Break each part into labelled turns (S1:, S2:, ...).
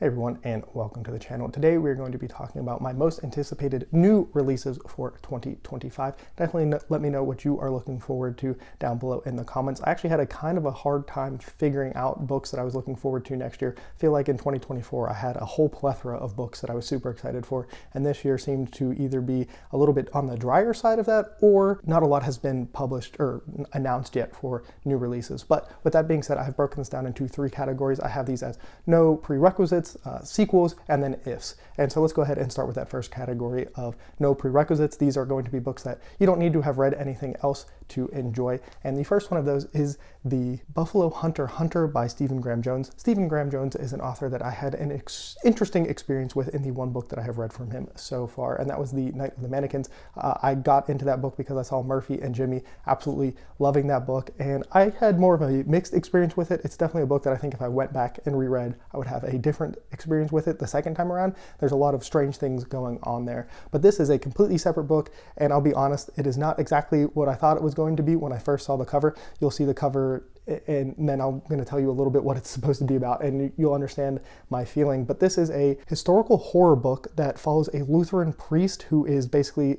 S1: Hey everyone, and welcome to the channel. Today we're going to be talking about my most anticipated new releases for 2025. Definitely let me know what you are looking forward to down below in the comments. I actually had a kind of a hard time figuring out books that I was looking forward to next year. I feel like in 2024 I had a whole plethora of books that I was super excited for, and this year seemed to either be a little bit on the drier side of that, or not a lot has been published or announced yet for new releases. But with that being said, I've broken this down into three categories. I have these as no prerequisites, sequels, and then ifs. And so let's go ahead and start with that first category of no prerequisites. These are going to be books that you don't need to have read anything else to enjoy. And the first one of those is The Buffalo Hunter Hunter by Stephen Graham Jones. Stephen Graham Jones is an author that I had an interesting experience with in the one book that I have read from him so far, and that was The Night of the Mannequins. I got into that book because I saw Murphy and Jimmy absolutely loving that book, and I had more of a mixed experience with it. It's definitely a book that I think if I went back and reread, I would have a different experience with it the second time around. There's a lot of strange things going on there. But this is a completely separate book, and I'll be honest, it is not exactly what I thought it was going to be when I first saw the cover. You'll see the cover, and then I'm going to tell you a little bit what it's supposed to be about, and you'll understand my feeling. But this is a historical horror book that follows a Lutheran priest who is basically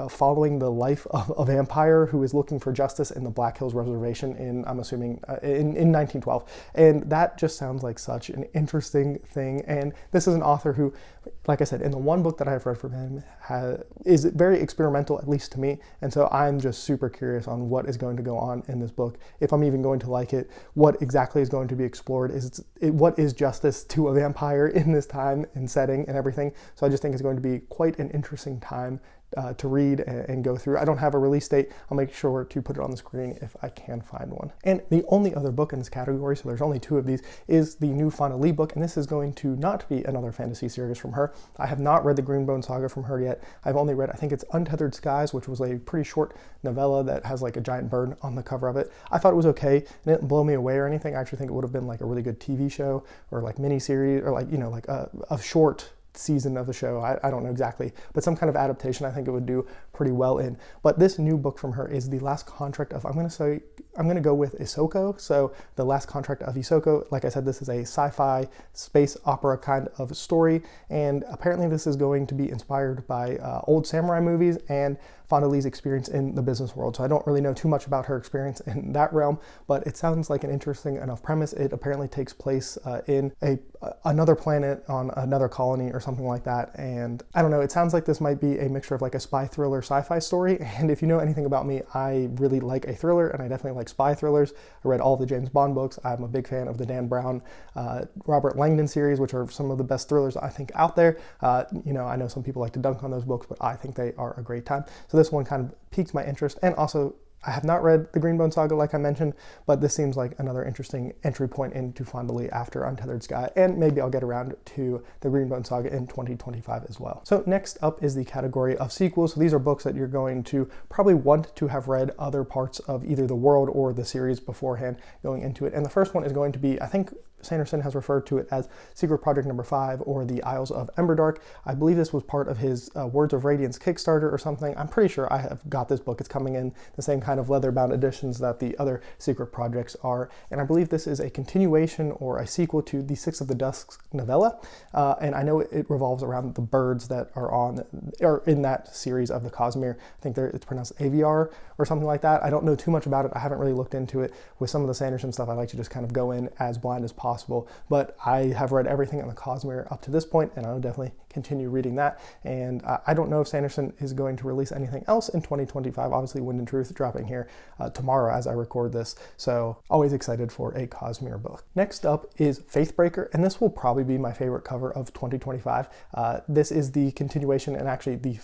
S1: following the life of a vampire who is looking for justice in the Black Hills Reservation in, I'm assuming, in 1912. And that just sounds like such an interesting thing. And this is an author who, like I said, in the one book that I've read from him, is very experimental, at least to me. And so I'm just super curious on what is going to go on in this book, if I'm even going to like it, what exactly is going to be explored, what is justice to a vampire in this time and setting and everything. So I just think it's going to be quite an interesting time to read and go through. I don't have a release date. I'll make sure to put it on the screen if I can find one. And the only other book in this category, so there's only two of these, is the new Fauna Lee book, and this is going to not be another fantasy series from her. I have not read the Greenbone Saga from her yet. I've only read, I think it's Untethered Skies, which was a pretty short novella that has like a giant bird on the cover of it. I thought it was okay. It didn't blow me away or anything. I actually think it would have been like a really good TV show or like mini series or like, you know, like a short season of the show. I don't know exactly, but some kind of adaptation I think it would do pretty well in. But this new book from her is The Last Contract of, I'm going to go with Isoko. So The Last Contract of Isoko. Like I said, this is a sci-fi space opera kind of story, and apparently this is going to be inspired by old samurai movies and Fauna Lee's experience in the business world. So I don't really know too much about her experience in that realm, but it sounds like an interesting enough premise. It apparently takes place in another planet on another colony or something like that. And I don't know, it sounds like this might be a mixture of like a spy thriller sci-fi story. And if you know anything about me, I really like a thriller, and I definitely like spy thrillers. I read all the James Bond books. I'm a big fan of the Dan Brown, Robert Langdon series, which are some of the best thrillers I think out there. You know, I know some people like to dunk on those books, but I think they are a great time. So this one kind of piques my interest. And also, I have not read the Greenbone Saga like I mentioned, but this seems like another interesting entry point into Fauna Lee after Untethered Sky, and maybe I'll get around to the Greenbone Saga in 2025 as well. So next up is the category of sequels. So these are books that you're going to probably want to have read other parts of either the world or the series beforehand going into it. And the first one is going to be, I think Sanderson has referred to it as Secret Project Number 5 or The Isles of Emberdark. I believe this was part of his Words of Radiance Kickstarter or something. I'm pretty sure I have got this book. It's coming in the same kind of leather-bound editions that the other secret projects are. And I believe this is a continuation or a sequel to the Six of the Dusk novella. And I know it revolves around the birds that are in that series of the Cosmere. I think it's pronounced Aviar or something like that. I don't know too much about it. I haven't really looked into it. With some of the Sanderson stuff, I like to just kind of go in as blind as possible. But I have read everything on the Cosmere up to this point, and I'll definitely continue reading that. And I don't know if Sanderson is going to release anything else in 2025. Obviously, Wind and Truth dropping here tomorrow as I record this. So always excited for a Cosmere book. Next up is Faithbreaker, and this will probably be my favorite cover of 2025. This is the continuation and actually the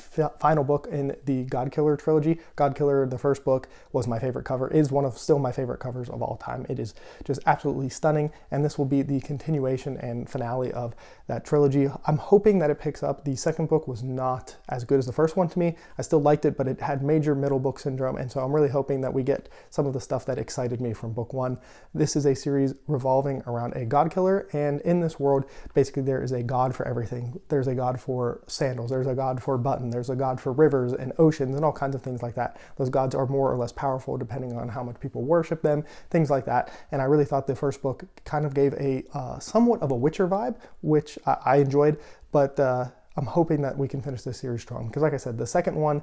S1: final book in the Godkiller trilogy. Godkiller, the first book, was my favorite cover, is one of still my favorite covers of all time. It is just absolutely stunning, and this will be the continuation and finale of that trilogy. I'm hoping that it picks up. The second book was not as good as the first one to me. I still liked it, but it had major middle book syndrome, and so I'm really hoping that we get some of the stuff that excited me from book one. This is a series revolving around a god killer, and in this world, basically there is a god for everything. There's a god for sandals, there's a god for button, there's a god for rivers and oceans and all kinds of things like that. Those gods are more or less powerful depending on how much people worship them, things like that. And I really thought the first book kind of gave a somewhat of a Witcher vibe, which I enjoyed, but I'm hoping that we can finish this series strong, because like I said, the second one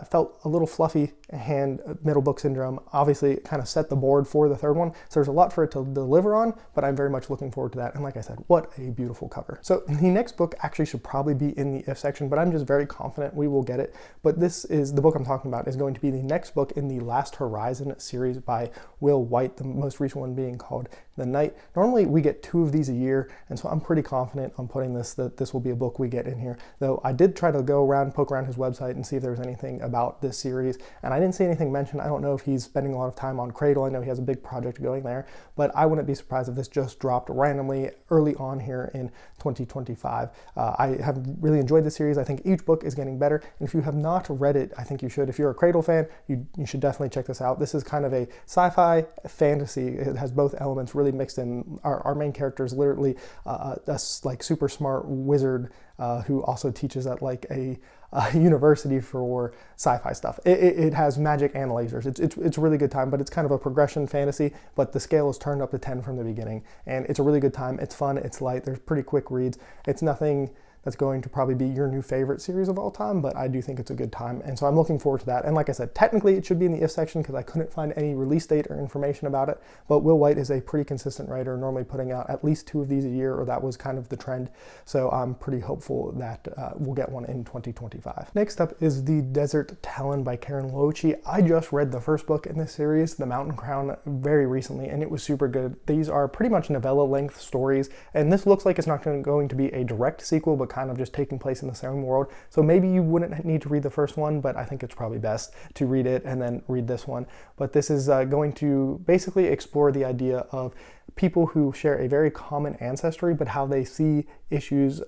S1: felt a little fluffy, and Middle Book Syndrome obviously kind of set the board for the third one, so there's a lot for it to deliver on, but I'm very much looking forward to that. And like I said, what a beautiful cover. So the next book actually should probably be in the if section, but I'm just very confident we will get it. But this is the book I'm talking about, is going to be the next book in the Last Horizon series by Will White, the most recent one being called The Night. Normally we get 2 of these a year, and so I'm pretty confident on putting this, that this will be a book we get in here. Though I did try to go around, poke around his website and see if there was anything about this series, and I didn't see anything mentioned. I don't know if he's spending a lot of time on Cradle. I know he has a big project going there, but I wouldn't be surprised if this just dropped randomly early on here in 2025. I have really enjoyed the series. I think each book is getting better, and if you have not read it, I think you should. If you're a Cradle fan, you should definitely check this out. This is kind of a sci-fi fantasy. It has both elements really mixed in. Our main character is literally a like super smart wizard who also teaches at like a university for sci-fi stuff. It has magic and lasers. It's a really good time, but it's kind of a progression fantasy, but the scale is turned up to 10 from the beginning, and it's a really good time. It's fun, it's light, there's pretty quick reads. It's nothing that's going to probably be your new favorite series of all time, but I do think it's a good time, and so I'm looking forward to that. And like I said, technically it should be in the if section because I couldn't find any release date or information about it, but Will White is a pretty consistent writer, normally putting out at least 2 of these a year, or that was kind of the trend, so I'm pretty hopeful that we'll get one in 2025. Next up is The Desert Talon by Karen Loachy. I just read the first book in this series, The Mountain Crown, very recently, and it was super good. These are pretty much novella-length stories, and this looks like it's not going to be a direct sequel, but kind of just taking place in the same world. So maybe you wouldn't need to read the first one, but I think it's probably best to read it and then read this one. But this is going to basically explore the idea of people who share a very common ancestry, but how they see issues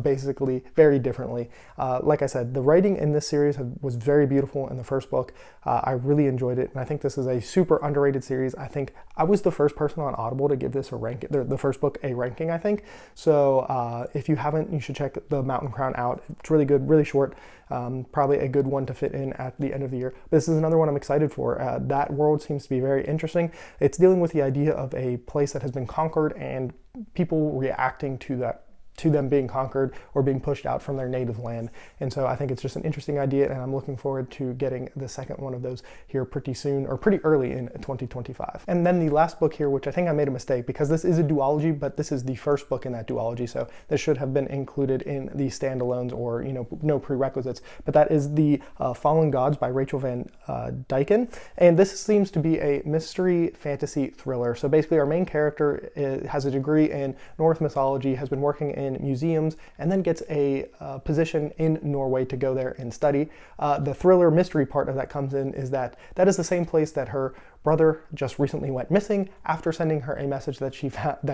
S1: basically very differently. Like I said, the writing in this series was very beautiful in the first book. I really enjoyed it, and I think this is a super underrated series. I think I was the first person on Audible to give this a rank, the first book a ranking, I think. So if you haven't, you should check The Mountain Crown out. It's really good, really short, probably a good one to fit in at the end of the year. This is another one I'm excited for. That world seems to be very interesting. It's dealing with the idea of a place that has been conquered and people reacting to that, to them being conquered or being pushed out from their native land. And so I think it's just an interesting idea, and I'm looking forward to getting the second one of those here pretty soon, or pretty early in 2025. And then the last book here, which I think I made a mistake because this is a duology, but this is the first book in that duology, so this should have been included in the standalones or, you know, no prerequisites. But that is The Fallen Gods by Rachel Van Dyken, and this seems to be a mystery fantasy thriller. So basically our main character has a degree in Norse mythology, has been working in museums, and then gets a position in Norway to go there and study. The thriller mystery part of that comes in is that is the same place that her brother just recently went missing after sending her a message that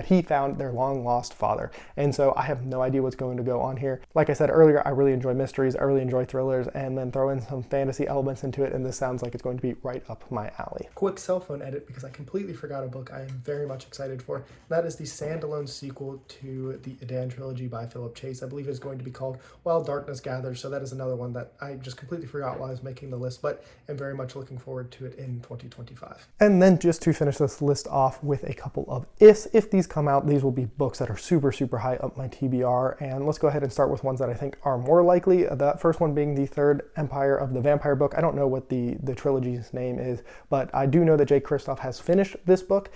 S1: he found their long lost father. And so I have no idea what's going to go on here. Like I said earlier, I really enjoy mysteries, I really enjoy thrillers, and then throw in some fantasy elements into it, and this sounds like it's going to be right up my alley. Quick cell phone edit because I completely forgot a book I am very much excited for. That is the standalone sequel to the Adan trilogy by Philip Chase. I believe it's going to be called While Darkness Gathers, so that is another one that I just completely forgot while I was making the list, but am very much looking forward to it in 2025. And then just to finish this list off with a couple of ifs. If these come out, these will be books that are super, super high up my TBR. And let's go ahead and start with ones that I think are more likely. That first one being the third Empire of the Vampire book. I don't know what the trilogy's name is, but I do know that Jake Kristoff has finished this book.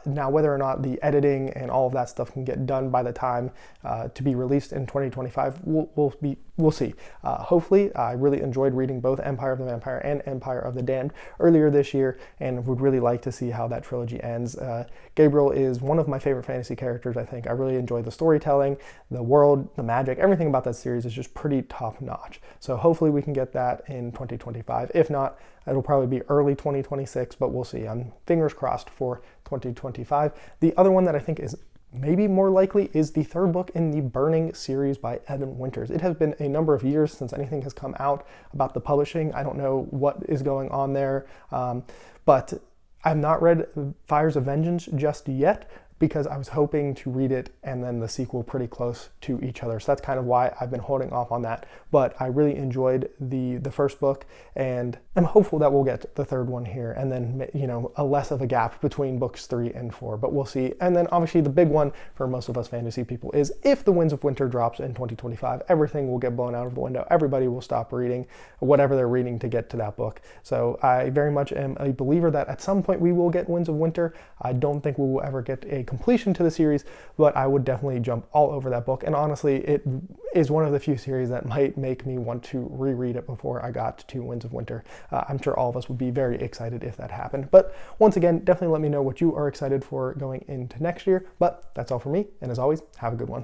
S1: Now, whether or not the editing and all of that stuff can get done by the time to be released in 2025, we'll see. Hopefully, I really enjoyed reading both Empire of the Vampire and Empire of the Damned earlier this year, and would really like to see how that trilogy ends. Gabriel is one of my favorite fantasy characters, I think. I really enjoy the storytelling, the world, the magic, everything about that series is just pretty top notch. So hopefully we can get that in 2025. If not, it'll probably be early 2026, but we'll see. I'm fingers crossed for 2025. The other one that I think is maybe more likely is the third book in the Burning series by Evan Winters. It has been a number of years since anything has come out about the publishing. I don't know what is going on there, but I've not read Fires of Vengeance just yet, because I was hoping to read it and then the sequel pretty close to each other. So that's kind of why I've been holding off on that. But I really enjoyed the first book, and I'm hopeful that we'll get the third one here, and then, you know, a less of a gap between books 3 and 4, but we'll see. And then obviously the big one for most of us fantasy people is if The Winds of Winter drops in 2025, everything will get blown out of the window. Everybody will stop reading whatever they're reading to get to that book. So I very much am a believer that at some point we will get Winds of Winter. I don't think we will ever get a completion to the series, but I would definitely jump all over that book. And honestly, it is one of the few series that might make me want to reread it before I got to Winds of Winter. I'm sure all of us would be very excited if that happened. But once again, definitely let me know what you are excited for going into next year. But that's all for me. And as always, have a good one.